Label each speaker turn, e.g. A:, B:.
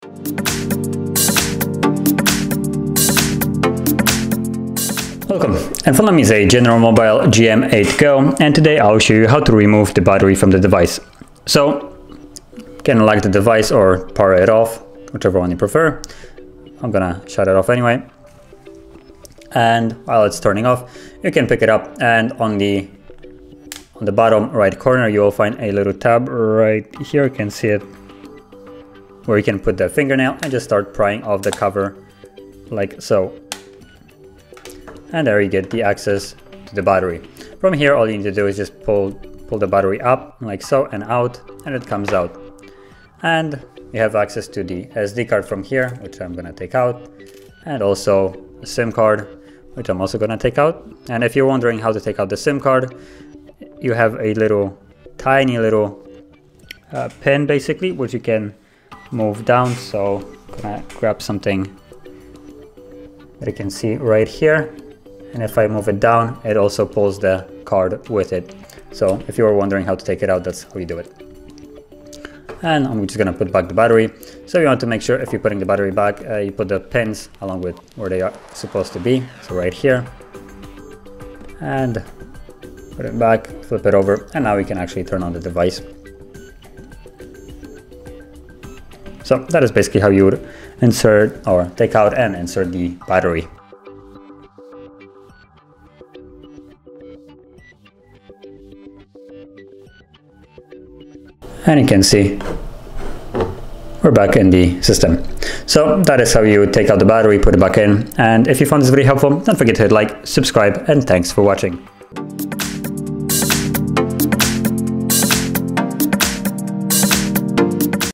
A: Welcome, HardReset.Info is a General Mobile GM8 Go, and today I'll show you how to remove the battery from the device. So, you can unlock the device or power it off, whichever one you prefer. I'm gonna shut it off anyway. And while it's turning off, you can pick it up, and on the bottom right corner you will find a little tab right here. You can see it, where you can put the fingernail and just start prying off the cover like so. And there you get the access to the battery. From here, all you need to do is just pull the battery up like so and out, and it comes out. And you have access to the SD card from here, which I'm gonna take out, and also a SIM card, which I'm also gonna take out. And if you're wondering how to take out the SIM card, you have a tiny little pin basically, which you can move down. So I'm gonna grab something that you can see right here. And if I move it down, it also pulls the card with it. So if you were wondering how to take it out, that's how you do it. And I'm just gonna put back the battery. So you want to make sure if you're putting the battery back, you put the pins along with where they are supposed to be. So right here. And put it back, flip it over, and now we can actually turn on the device. So that is basically how you would insert or take out and insert the battery. And you can see we're back in the system. So that is how you take out the battery, put it back in. And if you found this video helpful, don't forget to hit like, subscribe, and thanks for watching.